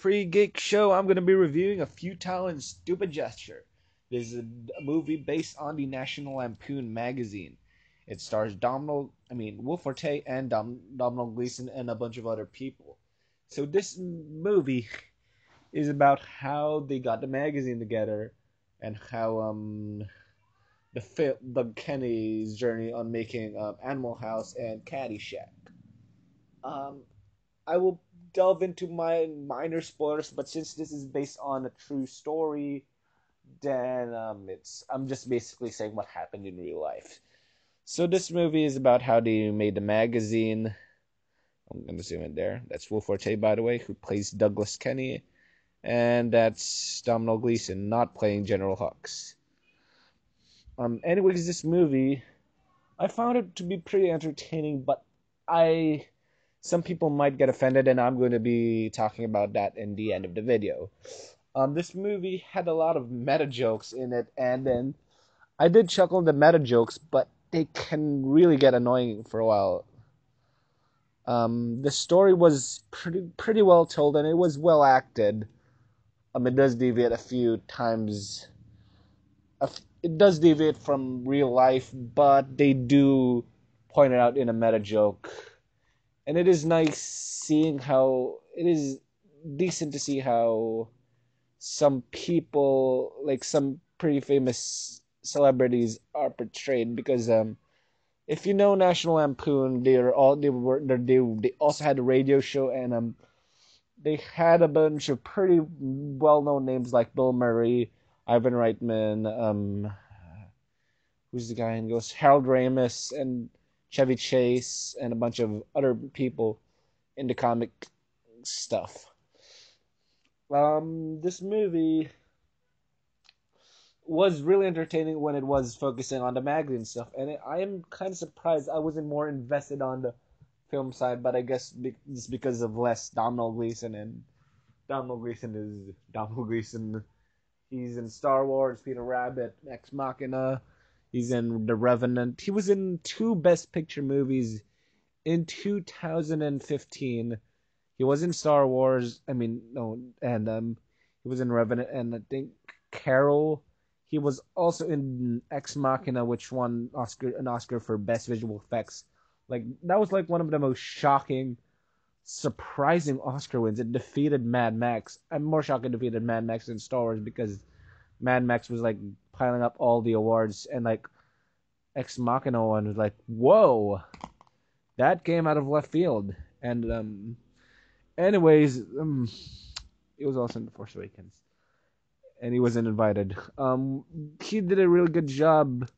Free Geek Show. I'm going to be reviewing A Futile and Stupid Gesture. This is a movie based on the National Lampoon magazine. It stars Will Forte and Domhnall Gleeson and a bunch of other people. So this movie is about how they got the magazine together and how Doug Kenny's journey on making Animal House and Caddyshack. Um, I will delve into my minor spoilers, but since this is based on a true story, then I'm just basically saying what happened in real life. So this movie is about how they made the magazine. I'm gonna zoom in there. That's Will Forte, by the way, who plays Douglas Kenny, and that's Domhnall Gleeson, not playing General Hux. Anyways, this movie, I found it to be pretty entertaining, but some people might get offended, and I'm going to be talking about that in the end of the video. This movie had a lot of meta jokes in it, and then I did chuckle at the meta jokes, but they can really get annoying for a while. The story was pretty well told, and it was well acted. It does deviate a few times. It does deviate from real life, but they do point it out in a meta joke. And it is nice seeing how it is decent to see how some people, like some pretty famous celebrities, are portrayed. Because if you know National Lampoon, they also had a radio show, and they had a bunch of pretty well-known names like Bill Murray, Ivan Reitman, who's the guy who goes, Harold Ramis, and Chevy Chase, and a bunch of other people in the comic stuff. This movie was really entertaining when it was focusing on the magazine stuff, and I am kind of surprised I wasn't more invested on the film side, but I guess it's because of less Domhnall Gleeson, and Domhnall Gleeson is Domhnall Gleeson. He's in Star Wars, Peter Rabbit, Ex Machina. He's in The Revenant. He was in 2 Best Picture movies in 2015. He was in Star Wars. He was in Revenant, and I think Carol. He was also in Ex Machina, which won an Oscar for Best Visual Effects. That was one of the most shocking, surprising Oscar wins. It defeated Mad Max. I'm more shocked it defeated Mad Max than Star Wars, because Mad Max was piling up all the awards, and Ex Machina one was whoa, that came out of left field. And anyways, it was also in The Force Awakens, and he wasn't invited. He did a really good job.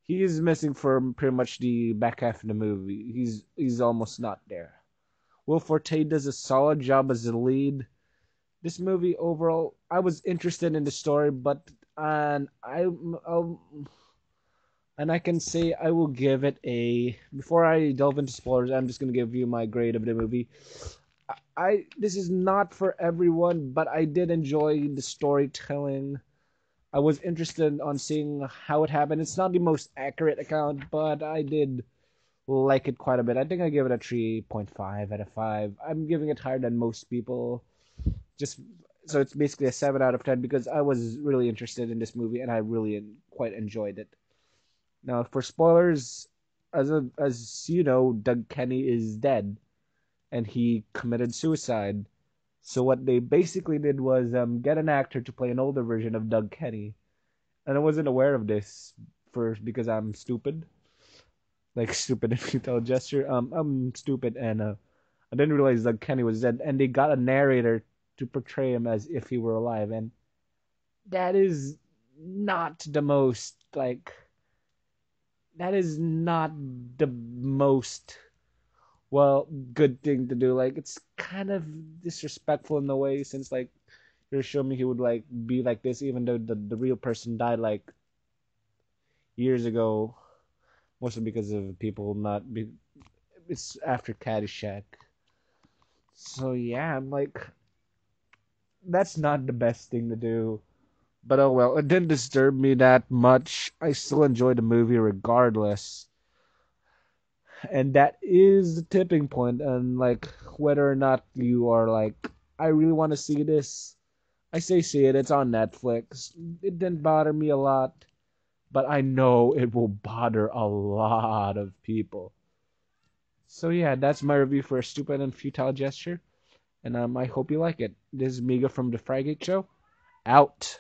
He is missing for pretty much the back half of the movie. He's almost not there. Will Forte does a solid job as the lead. This movie overall, I was interested in the story, but I can say I will give it a. Before I delve into spoilers, I'm just gonna give you my grade of the movie. This is not for everyone, but I did enjoy the storytelling. I was interested on seeing how it happened. It's not the most accurate account, but I did like it quite a bit. I think I give it a 3.5 out of 5. I'm giving it higher than most people. So it's basically a 7 out of 10, because I was really interested in this movie and I really quite enjoyed it. Now, for spoilers, as you know, Doug Kenny is dead, and he committed suicide. So what they basically did was get an actor to play an older version of Doug Kenny, and I wasn't aware of this first because I'm stupid, stupid and futile gesture. I'm stupid, and I didn't realize Doug Kenny was dead, and they got a narrator to portray him as if he were alive, and that is not the most good thing to do. It's kind of disrespectful in a way, since you're showing me he would be like this, even though the real person died years ago, mostly because of people not be. It's after Caddyshack. So yeah, I'm that's not the best thing to do. But oh well, it didn't disturb me that much. I still enjoyed the movie regardless. And that is the tipping point, and whether or not you are I really want to see this. I say see it. It's on Netflix. It didn't bother me a lot, but I know it will bother a lot of people. So yeah, that's my review for a stupid and futile gesture, and I hope you like it. This is Migo from the Frygate Show. Out.